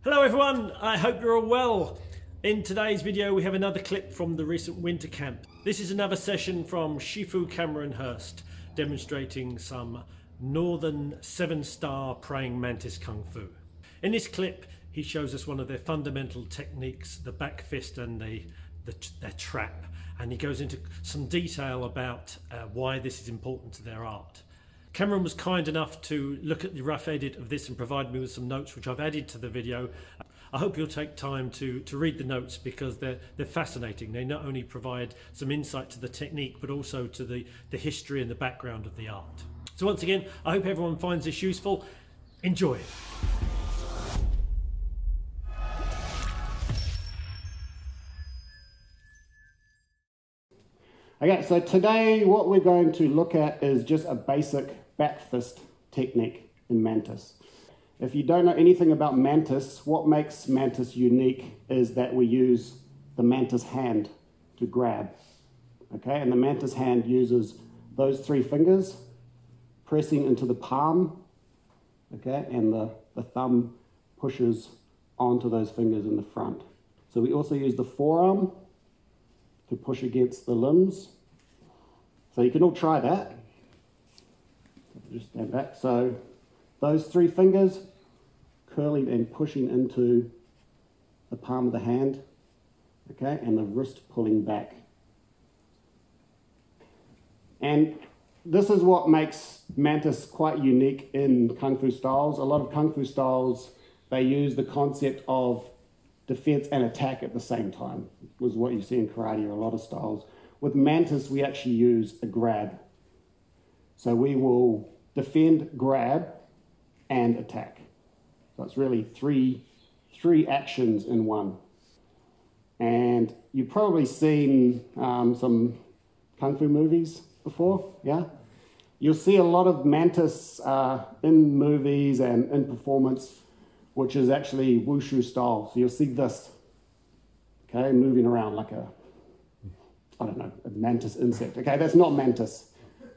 Hello everyone, I hope you're all well. In today's video we have another clip from the recent winter camp. This is another session from Shifu Cameronhurst demonstrating some northern 7-star praying mantis kung fu. In this clip he shows us one of their fundamental techniques, the back fist and their trap, and he goes into some detail about why this is important to their art. Cameron was kind enough to look at the rough edit of this and provide me with some notes which I've added to the video. I hope you'll take time to read the notes because they're fascinating. They not only provide some insight to the technique but also to the history and the background of the art. So once again, I hope everyone finds this useful. Enjoy it. Okay, so today what we're going to look at is just a basic back fist technique in Mantis. If you don't know anything about Mantis, what makes Mantis unique is that we use the Mantis Hand to grab. Okay, and the Mantis Hand uses those 3 fingers pressing into the palm, okay, and the thumb pushes onto those fingers in the front. So we also use the forearm to push against the limbs. So you can all try that. Just stand back. So those 3 fingers curling and pushing into the palm of the hand, okay, and the wrist pulling back. And this is what makes Mantis quite unique in Kung Fu styles. A lot of Kung Fu styles, they use the concept of defense and attack at the same time, was what you see in karate or a lot of styles. With Mantis, we actually use a grab. So we will defend, grab, and attack. So it's really three actions in one. And you've probably seen some Kung Fu movies before, yeah? You'll see a lot of Mantis in movies and in performance, which is actually wushu style. So you'll see this, okay, moving around like a mantis insect. Okay, that's not Mantis.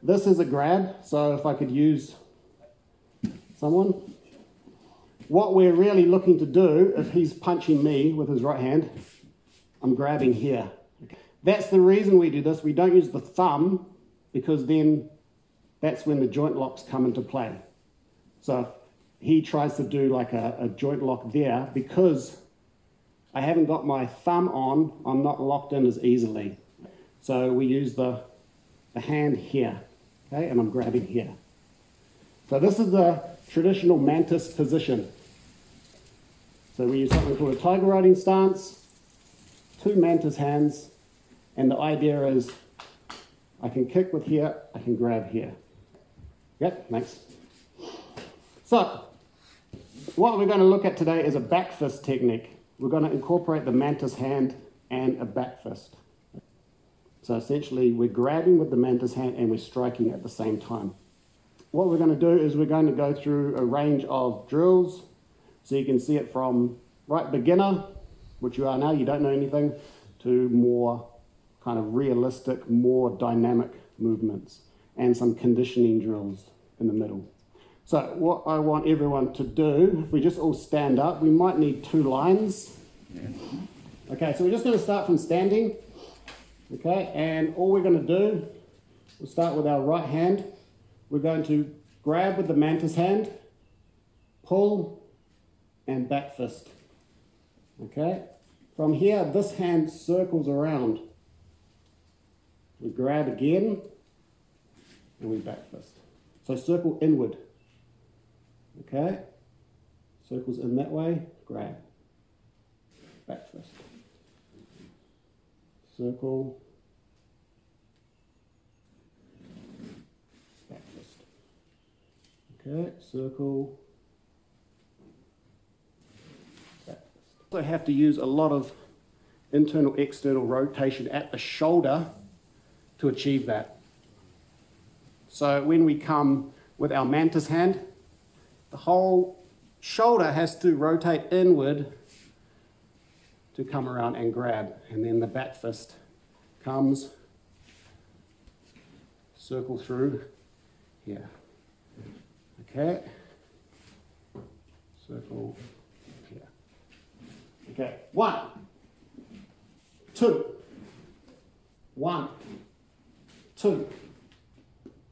This is a grab, so if I could use someone. What we're really looking to do, if he's punching me with his right hand, I'm grabbing here. Okay. That's the reason we do this. We don't use the thumb because then that's when the joint locks come into play. So he tries to do like a joint lock there, because I haven't got my thumb on, I'm not locked in as easily. So we use the hand here, okay, and I'm grabbing here. So this is the traditional Mantis position. So we use something called a tiger riding stance, 2 Mantis hands, and the idea is I can kick with here, I can grab here. Yep, thanks. So what we're going to look at today is a back fist technique. We're going to incorporate the Mantis hand and a back fist. So essentially we're grabbing with the Mantis hand and we're striking at the same time. What we're going to do is we're going to go through a range of drills. So you can see it from right beginner, which you are now, you don't know anything, to more kind of realistic, more dynamic movements, and some conditioning drills in the middle. So what I want everyone to do, if we just all stand up, we might need 2 lines. Okay, so we're just going to start from standing. Okay, and all we're going to do, we'll start with our right hand. We're going to grab with the Mantis hand, pull, and back fist. Okay, from here, this hand circles around. We grab again, and we back fist. So circle inward. Okay, circles in that way, grab, back fist. Circle, back fist. Okay, circle, back fist. Also have to use a lot of internal, external rotation at the shoulder to achieve that. So when we come with our Mantis hand, the whole shoulder has to rotate inward to come around and grab, and then the back fist comes, circle through here. Okay, circle here. Okay, 1, 2, 1, 2,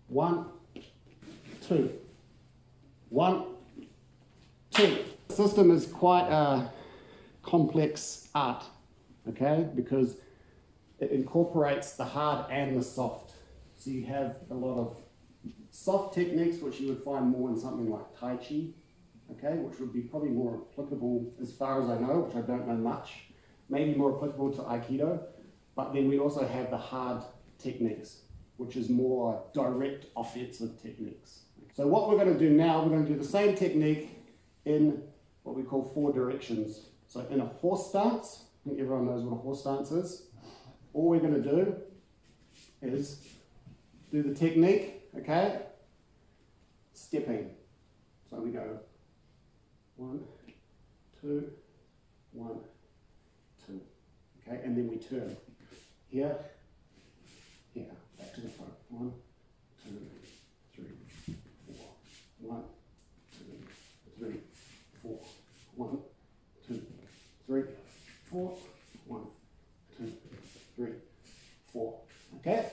1, 2, 1, 2. The system is quite a complex art, okay, because it incorporates the hard and the soft. So you have a lot of soft techniques which you would find more in something like Tai Chi, okay, which would be probably more applicable as far as I know, which I don't know much, maybe more applicable to Aikido, but then we also have the hard techniques, which is more direct offensive techniques. So what we're going to do now, we're going to do the same technique in what we call 4 directions. So in a horse stance, I think everyone knows what a horse stance is. All we're going to do is do the technique, okay, stepping. So we go 1, 2, 1, 2, okay, and then we turn here, here, back to the front. 1, 2, 3, 4. 1, 2, 3, 4. 1, 2, 3, 4. 1, 2, 3, 4. Okay?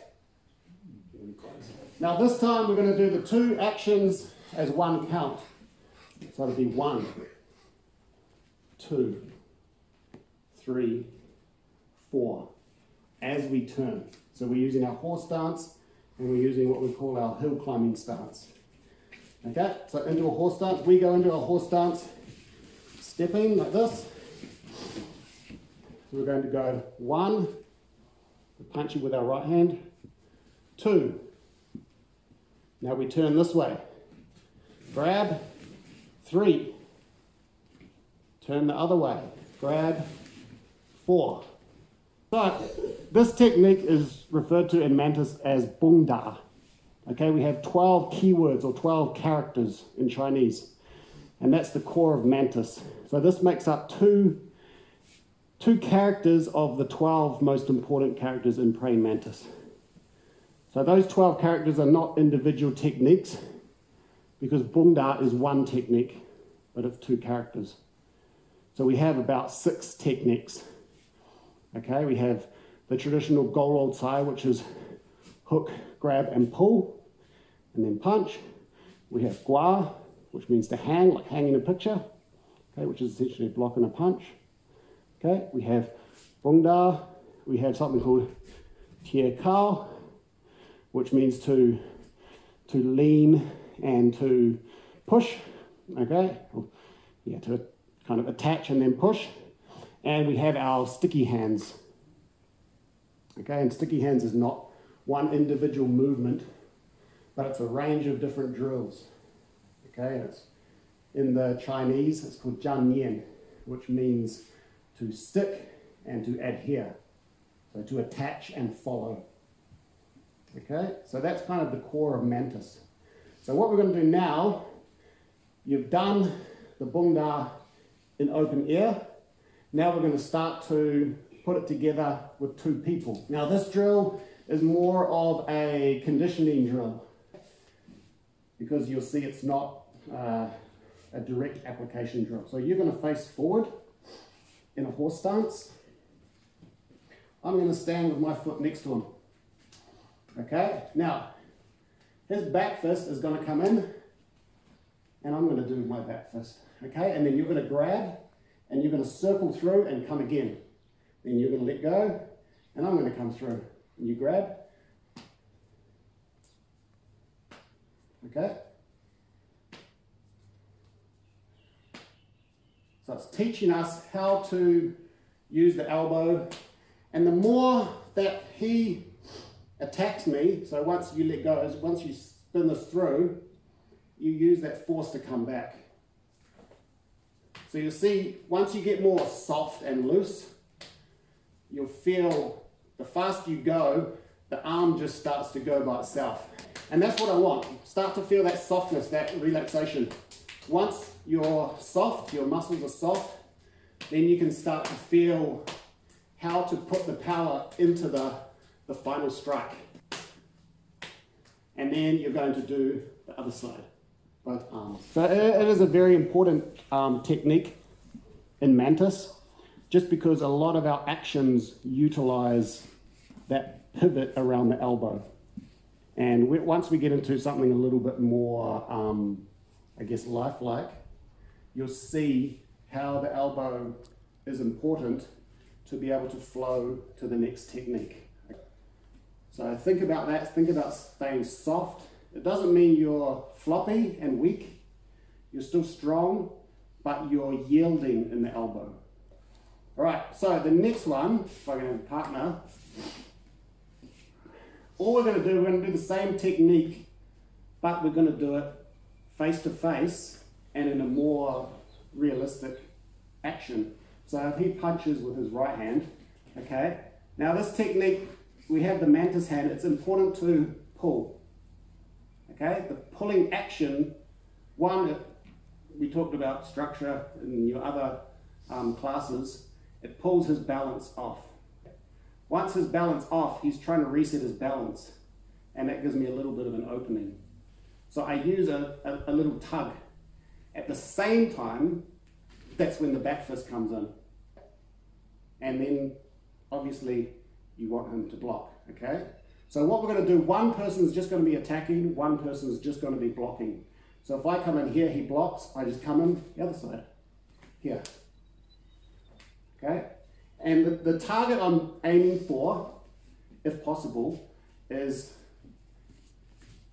Now this time we're going to do the 2 actions as 1 count. So it'll be 1, 2, 3, 4 as we turn. So we're using our horse stance and we're using what we call our hill climbing stance. Okay, so into a horse stance, we go into a horse stance, stepping like this. So we're going to go 1, punch it with our right hand, 2. Now we turn this way, grab, 3. Turn the other way, grab, 4. So this technique is referred to in Mantis as Beng Da. Okay, we have 12 keywords or 12 characters in Chinese, and that's the core of Mantis. So this makes up two characters of the 12 most important characters in praying Mantis. So those 12 characters are not individual techniques, because Beng Da is 1 technique, but it's 2 characters. So we have about 6 techniques. Okay, we have the traditional Golol Tsai, which is hook, grab, and pull, and then punch. We have Gua, which means to hang, like hanging a picture, okay, which is essentially a block and a punch. Okay, we have Beng Da, we have something called Tie Kao, which means to lean and to push, okay, yeah, to kind of attach and then push. And we have our sticky hands, okay, and sticky hands is not one individual movement, but it's a range of different drills, okay, and it's in the Chinese, it's called Zhan Nian, which means to stick and to adhere, so to attach and follow. Okay, so that's kind of the core of Mantis. So what we're going to do now, you've done the Beng Da in open air. Now we're going to start to put it together with 2 people. Now this drill is more of a conditioning drill, because you'll see it's not a direct application drill. So you're going to face forward in a horse stance. I'm going to stand with my foot next to him. Okay, now his back fist is going to come in and I'm going to do my back fist. Okay, and then you're going to grab and you're going to circle through and come again. Then you're going to let go and I'm going to come through. And you grab. Okay. So it's teaching us how to use the elbow, and the more that he attacks me, so once you let go, once you spin this through, you use that force to come back. So you'll see, once you get more soft and loose, you'll feel the faster you go, the arm just starts to go by itself. And that's what I want. Start to feel that softness, that relaxation. Once you're soft, your muscles are soft, then you can start to feel how to put the power into the final strike. And then you're going to do the other side, both arms. So it is a very important technique in Mantis. just because a lot of our actions utilize that pivot around the elbow. And once we get into something a little bit more, I guess, lifelike, you'll see how the elbow is important to be able to flow to the next technique. So think about that, think about staying soft. It doesn't mean you're floppy and weak. You're still strong, but you're yielding in the elbow. All right, so the next one, if I can have a partner, all we're going to do, we're going to do the same technique, but we're going to do it face to face and in a more realistic action. So if he punches with his right hand, okay, now this technique, we have the Mantis Hand. It's important to pull, okay? The pulling action, one, we talked about structure in your other classes, it pulls his balance off. Once his balance off, he's trying to reset his balance, and that gives me a little bit of an opening. So I use a little tug. At the same time, that's when the back fist comes in. And then, obviously, you want him to block, okay? So what we're going to do, one person is just going to be attacking, one person is just going to be blocking. So if I come in here, he blocks, I just come in the other side, here, okay? And the target I'm aiming for, if possible, is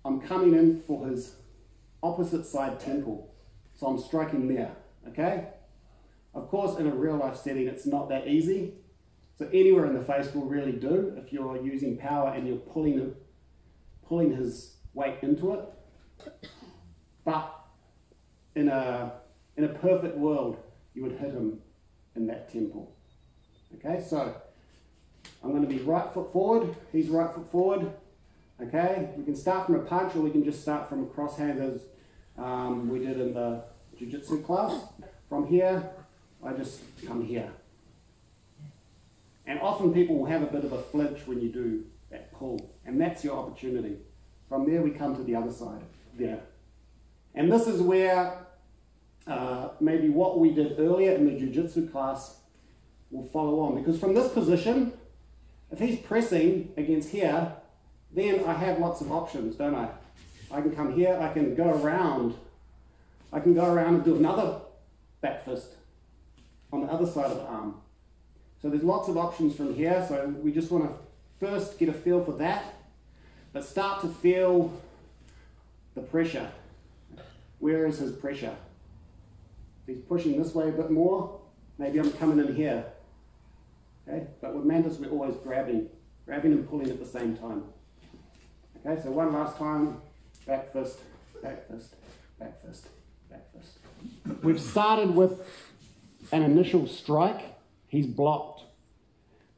I'm coming in for his opposite side temple. So I'm striking there, okay? Of course, in a real life setting, it's not that easy. So anywhere in the face will really do if you're using power and you're pulling his weight into it. But in a perfect world, you would hit him in that temple. Okay, so I'm going to be right foot forward, he's right foot forward. Okay, we can start from a punch or we can just start from a cross hand as we did in the jiu-jitsu class. From here, I just come here. And often people will have a bit of a flinch when you do that pull, and that's your opportunity. From there we come to the other side, there. And this is where maybe what we did earlier in the jiu-jitsu class will follow on, because from this position, if he's pressing against here, then I have lots of options, don't I? I can come here, I can go around and do another back fist on the other side of the arm. So there's lots of options from here, so we just want to first get a feel for that, but start to feel the pressure. Where is his pressure? If he's pushing this way a bit more, maybe I'm coming in here. Okay, but with Mantis we're always grabbing and pulling at the same time. Okay, so one last time, back fist, back fist, back fist, back fist. We've started with an initial strike, he's blocked.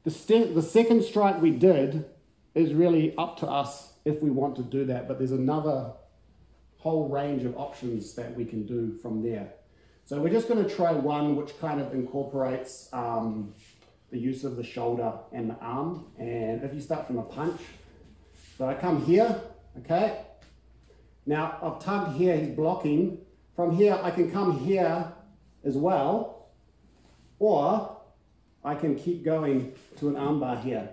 The second strike we did is really up to us if we want to do that, but there's another whole range of options that we can do from there. So we're just going to try one which kind of incorporates the use of the shoulder and the arm. And if you start from a punch, so I come here, okay? Now I've tugged here, he's blocking. From here I can come here as well, or I can keep going to an armbar here,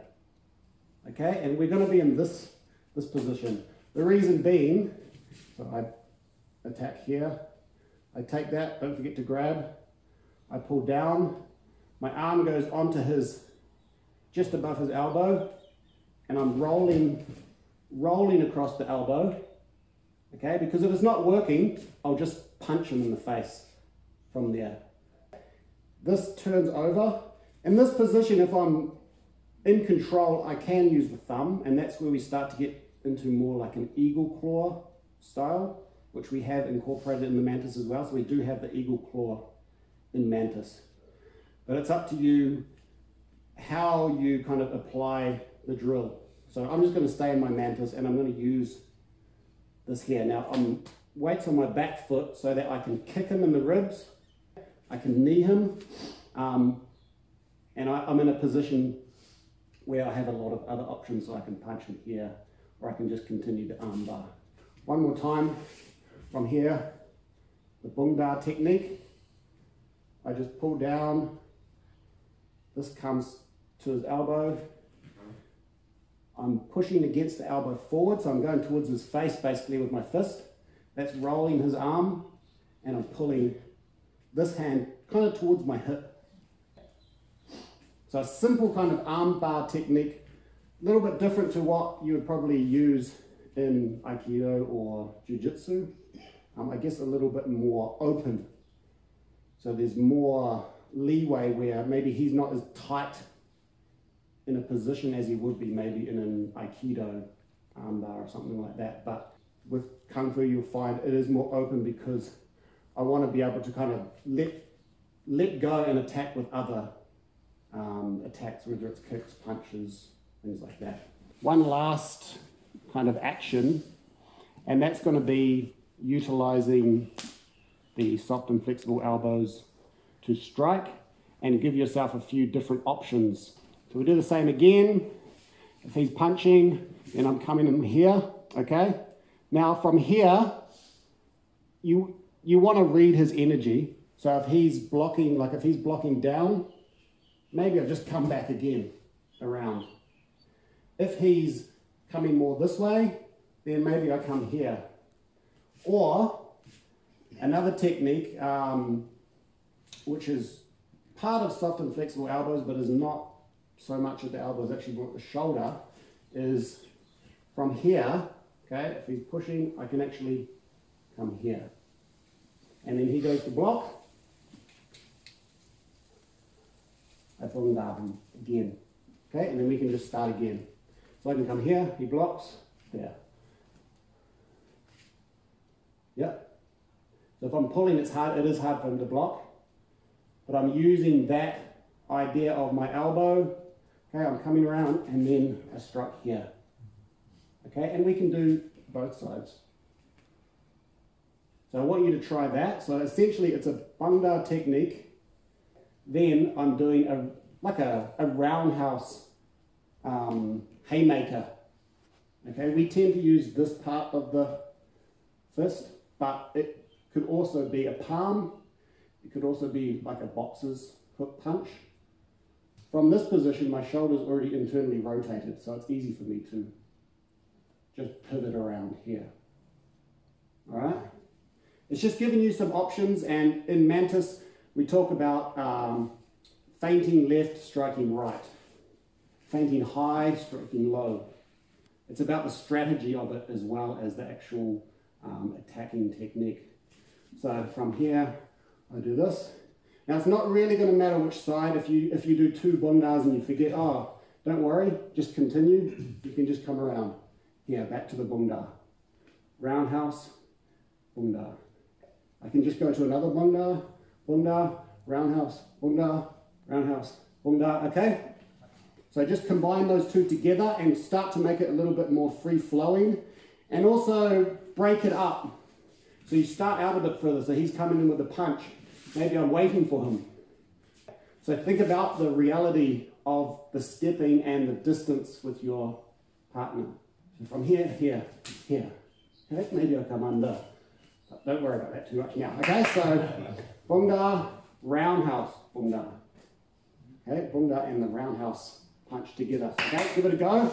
okay? And we're going to be in this position. The reason being, so I attack here, I take that, don't forget to grab, I pull down, my arm goes onto just above his elbow, and I'm rolling across the elbow, okay? Because if it's not working, I'll just punch him in the face from there. This turns over. In this position, if I'm in control, I can use the thumb, and that's where we start to get into more like an eagle claw style, which we have incorporated in the Mantis as well. So we do have the eagle claw in Mantis. But it's up to you how you kind of apply the drill. So I'm just going to stay in my Mantis and I'm going to use this here. Now I'm weights on my back foot so that I can kick him in the ribs, I can knee him, and I'm in a position where I have a lot of other options, so I can punch him here or I can just continue to arm bar. One more time from here, the Beng technique. I just pull down This comes to his elbow. I'm pushing against the elbow forward, so I'm going towards his face basically with my fist. That's rolling his arm, and I'm pulling this hand kind of towards my hip. So a simple kind of arm bar technique, a little bit different to what you would probably use in Aikido or Jiu-Jitsu. I guess a little bit more open. So there's more leeway where maybe he's not as tight in a position as he would be maybe in an Aikido armbar or something like that. But with Kung Fu, you'll find it is more open because I want to be able to kind of let go and attack with other attacks, whether it's kicks, punches, things like that. One last kind of action, and that's going to be utilizing the soft and flexible elbows to strike and give yourself a few different options. So we do the same again. If he's punching, then I'm coming in here, okay? Now from here, you want to read his energy. So if he's blocking, like if he's blocking down, maybe I'll just come back again around. If he's coming more this way, then maybe I come here. Or another technique, which is part of soft and flexible elbows, but is not so much at the elbows, actually more at the shoulder, is from here, okay, if he's pushing, I can actually come here. And then he goes to block, I bunga him again, okay, and then we can just start again. So I can come here, he blocks, there. Yep. So if I'm pulling, it's hard, it is hard for him to block, but I'm using that idea of my elbow. Okay, I'm coming around and then I strike here. Okay, and we can do both sides. So I want you to try that. So essentially it's a bunga technique. Then I'm doing like a roundhouse haymaker. Okay, we tend to use this part of the fist, but it could also be a palm. It could also be like a boxer's hook punch. From this position, my shoulder's already internally rotated, so it's easy for me to just pivot around here. All right? It's just giving you some options, and in Mantis, we talk about feinting left, striking right. Feinting high, striking low. It's about the strategy of it as well as the actual attacking technique. So from here, I do this. Now it's not really going to matter which side. If you do two bungas and you forget, oh, don't worry, just continue. You can just come around. Here, back to the bunga. Roundhouse, bunga. I can just go to another bunga, bunga, roundhouse, bunga, roundhouse, bunga, okay? So just combine those two together and start to make it a little bit more free-flowing. And also break it up. So you start out a bit further. So he's coming in with a punch. Maybe I'm waiting for him. So think about the reality of the stepping and the distance with your partner. So from here, here, here. Okay, maybe I come under. But don't worry about that too much now. Okay, so bunga, roundhouse, bunga. Okay, bunga and the roundhouse punch together. Okay, give it a go.